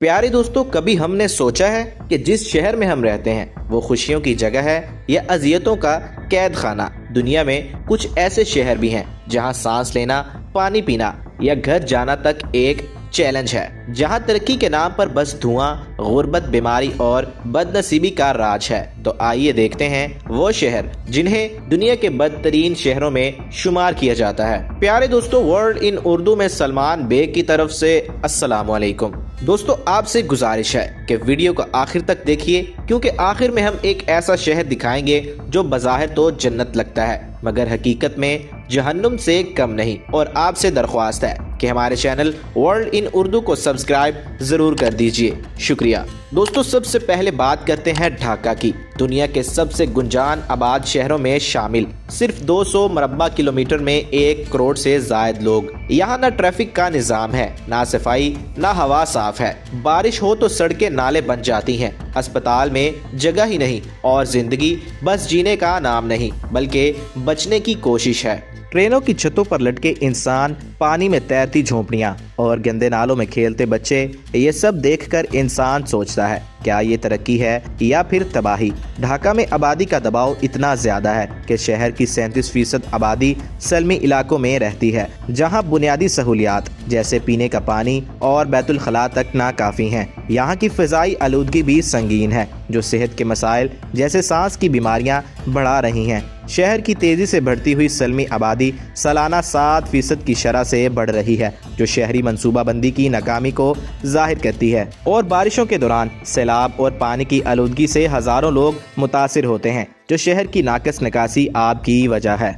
प्यारे दोस्तों, कभी हमने सोचा है कि जिस शहर में हम रहते हैं वो खुशियों की जगह है या अजियतों का कैद खाना। दुनिया में कुछ ऐसे शहर भी हैं जहां सांस लेना, पानी पीना या घर जाना तक एक चैलेंज है, जहां तरक्की के नाम पर बस धुआं, गुर्बत, बीमारी और बदनसीबी का राज है। तो आइए देखते हैं वो शहर जिन्हें दुनिया के बदतरीन शहरों में शुमार किया जाता है। प्यारे दोस्तों, वर्ल्ड इन उर्दू में सलमान बेग की तरफ से अस्सलाम वालेकुम। दोस्तों, आपसे गुजारिश है कि वीडियो को आखिर तक देखिए, क्योंकि आखिर में हम एक ऐसा शहर दिखाएंगे जो बज़ाहिर तो जन्नत लगता है मगर हकीकत में जहन्नुम से कम नहीं। और आपसे दरख्वास्त है कि हमारे चैनल वर्ल्ड इन उर्दू को सब्सक्राइब जरूर कर दीजिए, शुक्रिया। दोस्तों, सबसे पहले बात करते हैं ढाका की। दुनिया के सबसे गुंजान आबाद शहरों में शामिल, सिर्फ 200 मरबा किलोमीटर में 1 करोड़ से ज्यादा लोग। यहाँ न ट्रैफिक का निजाम है, ना सफाई, ना हवा साफ है। बारिश हो तो सड़कें नाले बन जाती हैं, अस्पताल में जगह ही नहीं और जिंदगी बस जीने का नाम नहीं बल्कि बचने की कोशिश है। ट्रेनों की छतों पर लटके इंसान, पानी में तैरती झोंपड़ियां और गंदे नालों में खेलते बच्चे, ये सब देखकर इंसान सोचता है क्या ये तरक्की है या फिर तबाही। ढाका में आबादी का दबाव इतना ज्यादा है कि शहर की 37% आबादी सलमी इलाकों में रहती है, जहां बुनियादी सहूलियात जैसे पीने का पानी और बैतुल खला तक नाकाफी हैं। यहाँ की फिजाई आलूदगी भी संगीन है, जो सेहत के मसाइल जैसे सांस की बीमारियां बढ़ा रही हैं। शहर की तेजी से बढ़ती हुई सलमी आबादी सालाना 7% की शरह से बढ़ रही है, जो शहरी मंसूबाबंदी की नाकामी को जाहिर करती है। और बारिशों के दौरान सैलाब और पानी की आलूदगी से हजारों लोग मुतासिर होते हैं, जो शहर की नाकस निकासी आब की वजह है।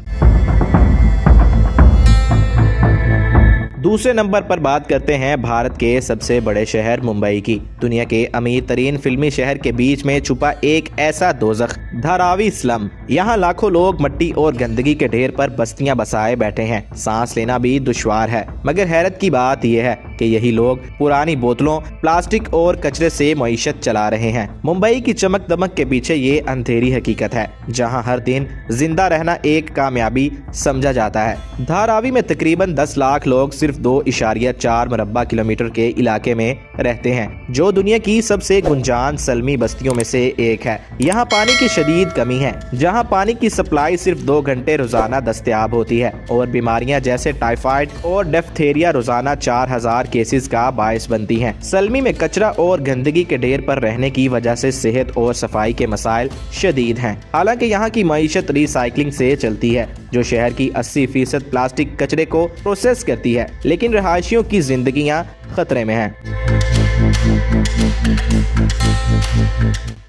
दूसरे नंबर पर बात करते हैं भारत के सबसे बड़े शहर मुंबई की। दुनिया के अमीर तरीन फिल्मी शहर के बीच में छुपा एक ऐसा दोज़ख, धारावी स्लम। यहाँ लाखों लोग मट्टी और गंदगी के ढेर पर बस्तियां बसाए बैठे हैं। सांस लेना भी दुश्वार है, मगर हैरत की बात यह है कि यही लोग पुरानी बोतलों, प्लास्टिक और कचरे से मईशत चला रहे हैं। मुंबई की चमक दमक के पीछे ये अंधेरी हकीकत है, जहाँ हर दिन जिंदा रहना एक कामयाबी समझा जाता है। धारावी में तकरीबन 10 लाख लोग सिर्फ 2.4 मरबा किलोमीटर के इलाके में रहते हैं, जो दुनिया की सबसे गुंजान सलमी बस्तियों में से एक है। यहाँ पानी की शदीद कमी है, जहाँ पानी की सप्लाई सिर्फ 2 घंटे रोजाना दस्तयाब होती है और बीमारियां जैसे टाइफाइड और डिफ्थीरिया रोजाना 4000 केसेस का बायस बनती हैं। सलमी में कचरा और गंदगी के ढेर पर रहने की वजह से सेहत और सफाई के मसाइल शदीद हैं। हालांकि यहाँ की मईशत रिसाइकलिंग से चलती है, जो शहर की 80% प्लास्टिक कचरे को प्रोसेस करती है, लेकिन रहायशियों की जिंदगियां खतरे में हैं।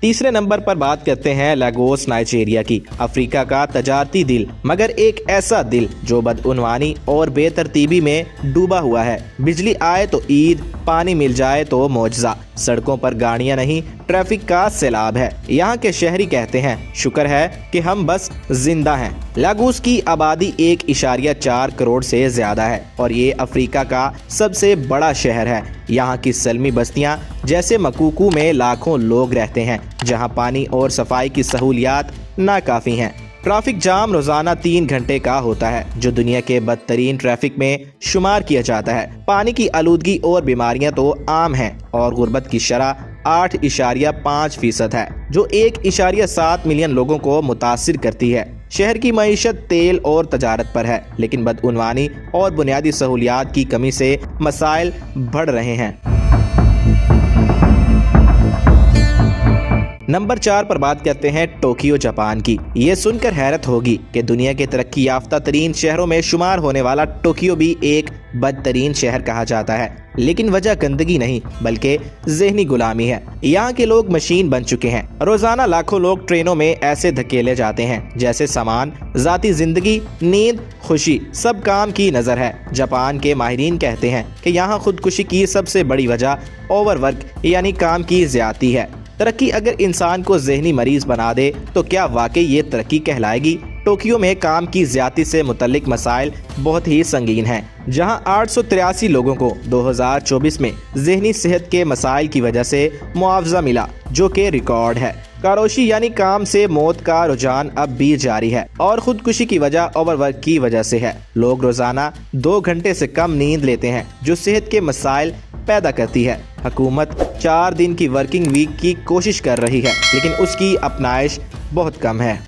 तीसरे नंबर पर बात करते हैं लागोस, नाइजीरिया की। अफ्रीका का तजारती दिल, मगर एक ऐसा दिल जो बदउनवानी और बेतरतीबी में डूबा हुआ है। बिजली आए तो ईद, पानी मिल जाए तो मौजज़ा। सड़कों पर गाड़ियां नहीं, ट्रैफिक का सैलाब है। यहाँ के शहरी कहते हैं, शुक्र है कि हम बस जिंदा हैं। लागोस की आबादी 1.4 करोड़ से ज्यादा है और ये अफ्रीका का सबसे बड़ा शहर है। यहाँ की सलमी बस्तियां जैसे मकूकू में लाखों लोग रहते हैं, जहाँ पानी और सफाई की सहूलियात नाकाफी हैं। ट्रैफिक जाम रोजाना 3 घंटे का होता है, जो दुनिया के बदतरीन ट्रैफिक में शुमार किया जाता है। पानी की आलूदगी और बीमारियां तो आम हैं और गुर्बत की शरह 8.5% है, जो 1.7 मिलियन लोगों को मुतासिर करती है। शहर की मईशत तेल और तजारत पर है, लेकिन बदउनवानी और बुनियादी सहूलियात की कमी से मसाइल बढ़ रहे हैं। नंबर 4 पर बात करते हैं टोक्यो, जापान की। ये सुनकर हैरत होगी कि दुनिया के तरक्की याफ्ता तरीन शहरों में शुमार होने वाला टोक्यो भी एक बदतरीन शहर कहा जाता है, लेकिन वजह गंदगी नहीं बल्कि ज़हनी गुलामी है। यहाँ के लोग मशीन बन चुके हैं। रोजाना लाखों लोग ट्रेनों में ऐसे धकेले जाते हैं जैसे सामान, जाती जिंदगी, नींद, खुशी सब काम की नजर है। जापान के माहिरीन कहते हैं कि यहाँ खुदकुशी की सबसे बड़ी वजह ओवरवर्क यानी काम की ज्यादती है। तरक्की अगर इंसान को ज़हनी मरीज बना दे तो क्या वाकई ये तरक्की कहलाएगी? टोक्यो में काम की ज्यादती से मुतल्लिक मसाइल बहुत ही संगीन हैं, जहां 883 लोगों को 2024 में ज़हनी सेहत के मसाइल की वजह से मुआवजा मिला, जो कि रिकॉर्ड है। कारोशी यानी काम से मौत का रुझान अब भी जारी है और खुदकुशी की वजह ओवरवर्क की वजह से है। लोग रोजाना 2 घंटे से कम नींद लेते हैं जो सेहत के मसाइल पैदा करती है। हुकूमत 4 दिन की वर्किंग वीक की कोशिश कर रही है लेकिन उसकी अपनाइश बहुत कम है।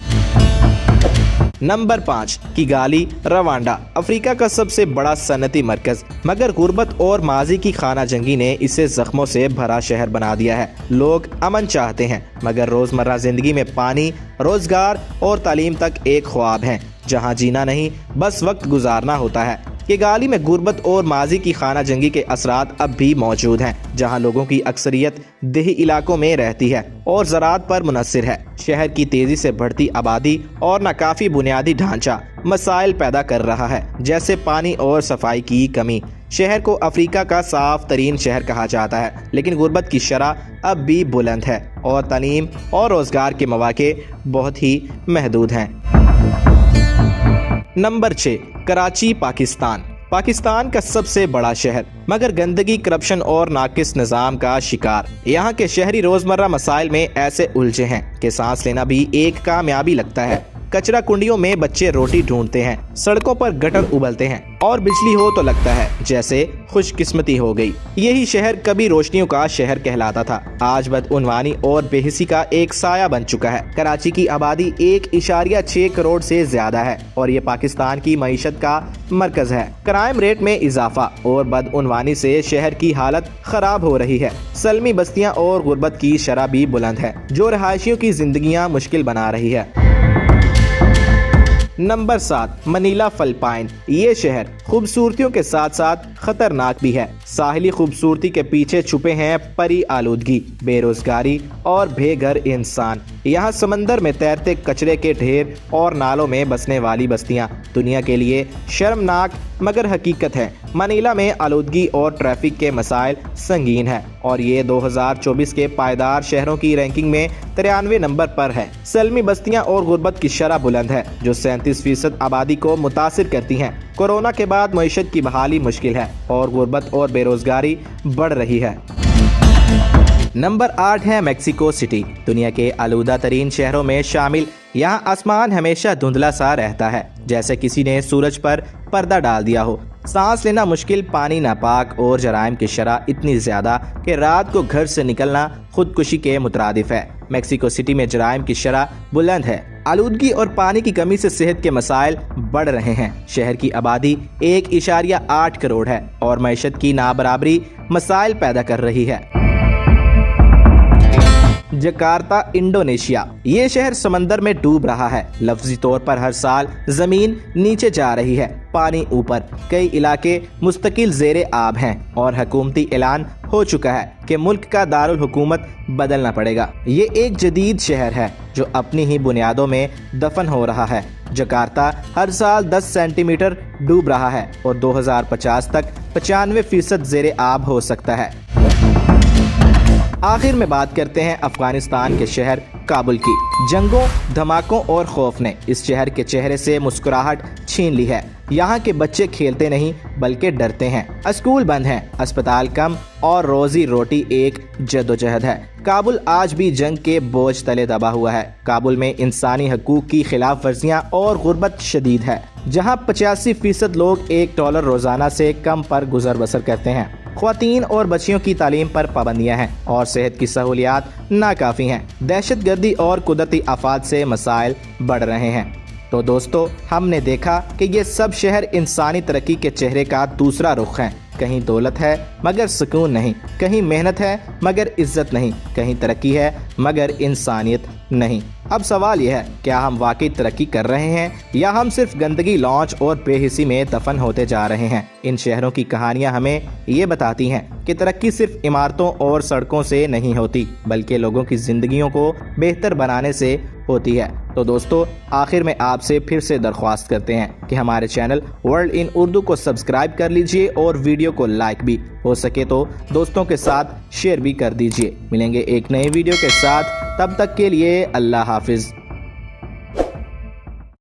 नंबर 5, किगाली, रवांडा, अफ्रीका का सबसे बड़ा सनती मरकज, मगर गुर्बत और माजी की खाना जंगी ने इसे जख्मों से भरा शहर बना दिया है। लोग अमन चाहते हैं मगर रोजमर्रा जिंदगी में पानी, रोजगार और तालीम तक एक ख्वाब है जहां जीना नहीं बस वक्त गुजारना होता है। किगाली में गुर्बत और माजी की खाना जंगी के असरात अब भी मौजूद हैं, जहां लोगों की अक्सरियत देही इलाकों में रहती है और ज़राअत पर मुनहसिर है। शहर की तेजी से बढ़ती आबादी और नाकाफी बुनियादी ढांचा मसाइल पैदा कर रहा है, जैसे पानी और सफाई की कमी। शहर को अफ्रीका का साफ तरीन शहर कहा जाता है लेकिन गुर्बत की शरह अब भी बुलंद है और तालीम और रोजगार के मौके बहुत ही महदूद हैं। नंबर 6, कराची, पाकिस्तान, पाकिस्तान का सबसे बड़ा शहर मगर गंदगी, करप्शन और नाकिस निज़ाम का शिकार। यहाँ के शहरी रोजमर्रा मसाइल में ऐसे उलझे हैं कि सांस लेना भी एक कामयाबी लगता है। कचरा कुंडियों में बच्चे रोटी ढूंढते हैं, सड़कों पर गटर उबलते हैं और बिजली हो तो लगता है जैसे खुशकिस्मती हो गई। यही शहर कभी रोशनियों का शहर कहलाता था, आज बदउनवानी और बेहिसी का एक साया बन चुका है। कराची की आबादी 1.6 करोड़ से ज्यादा है और ये पाकिस्तान की मईशत का मरकज है। क्राइम रेट में इजाफा और बदउनवानी से शहर की हालत खराब हो रही है। सलमी बस्तियां और गुर्बत की शरह भी बुलंद है जो रहायशियों की जिंदगियां मुश्किल बना रही है। नंबर 7, मनीला, फिलिपाइन, ये शहर खूबसूरतियों के साथ साथ खतरनाक भी है। साहिली खूबसूरती के पीछे छुपे हैं परी आलूदगी, बेरोजगारी और बेघर इंसान। यहाँ समंदर में तैरते कचरे के ढेर और नालों में बसने वाली बस्तियाँ दुनिया के लिए शर्मनाक मगर हकीकत है। मनीला में आलूदगी और ट्रैफिक के मसाइल संगीन है और ये 2024 के पायदार शहरों की रैंकिंग में 93 नंबर पर है। सलमी बस्तियां और गुर्बत की शरह बुलंद है जो 37% आबादी को मुतासिर करती हैं। कोरोना के बाद मईशत की बहाली मुश्किल है और गुर्बत और बेरोजगारी बढ़ रही है। नंबर 8 है मेक्सिको सिटी, दुनिया के आलूदा तरीन शहरों में शामिल। यहाँ आसमान हमेशा धुंधला सा रहता है जैसे किसी ने सूरज पर पर्दा डाल दिया हो। सांस लेना मुश्किल, पानी नापाक और जराइम की शरह इतनी ज्यादा कि रात को घर से निकलना खुदकुशी के मुतरादिफ है। मेक्सिको सिटी में जराइम की शरह बुलंद है। आलूदगी और पानी की कमी से सेहत के मसाइल बढ़ रहे हैं। शहर की आबादी 1.8 करोड़ है और मईशत की नाबराबरी मसाइल पैदा कर रही है। जकार्ता, इंडोनेशिया, ये शहर समंदर में डूब रहा है। लफ्जी तौर पर हर साल जमीन नीचे जा रही है, पानी ऊपर। कई इलाके मुस्तकिल ज़ेरे आब हैं और हुकूमती ऐलान हो चुका है कि मुल्क का दारुल हुकूमत बदलना पड़ेगा। ये एक जदीद शहर है जो अपनी ही बुनियादों में दफन हो रहा है। जकार्ता हर साल 10 सेंटीमीटर डूब रहा है और 2050 तक 95% ज़ेरे आब हो सकता है। आखिर में बात करते हैं अफगानिस्तान के शहर काबुल की। जंगों, धमाकों और खौफ ने इस शहर के चेहरे से मुस्कुराहट छीन ली है। यहाँ के बच्चे खेलते नहीं बल्कि डरते हैं। स्कूल बंद हैं, अस्पताल कम और रोजी रोटी एक जद्दोजहद है। काबुल आज भी जंग के बोझ तले दबा हुआ है। काबुल में इंसानी हकूक की खिलाफ वर्जियाँ और गुर्बत शदीद है, जहाँ 85% लोग $1 रोजाना से कम पर गुजर बसर करते हैं। ख्वातीन और बच्चियों की तालीम पर पाबंदियां हैं और सेहत की सहूलियात नाकाफी हैं। दहशत गर्दी और कुदरती आफात से मसाइल बढ़ रहे हैं। तो दोस्तों, हमने देखा कि ये सब शहर इंसानी तरक्की के चेहरे का दूसरा रुख हैं। कहीं दौलत है मगर सुकून नहीं, कहीं मेहनत है मगर इज्जत नहीं, कहीं तरक्की है मगर इंसानियत नहीं। अब सवाल यह है, क्या हम वाकई तरक्की कर रहे हैं या हम सिर्फ गंदगी, लॉन्च और बेहिसी में दफन होते जा रहे हैं? इन शहरों की कहानियां हमें ये बताती हैं कि तरक्की सिर्फ इमारतों और सड़कों से नहीं होती बल्कि लोगों की जिंदगियों को बेहतर बनाने से होती है। तो दोस्तों, आखिर में आपसे फिर से दरख्वास्त करते हैं कि हमारे चैनल वर्ल्ड इन उर्दू को सब्सक्राइब कर लीजिए और वीडियो को लाइक भी, हो सके तो दोस्तों के साथ शेयर भी कर दीजिए। मिलेंगे एक नए वीडियो के साथ, तब तक के लिए अल्लाह हाफिज।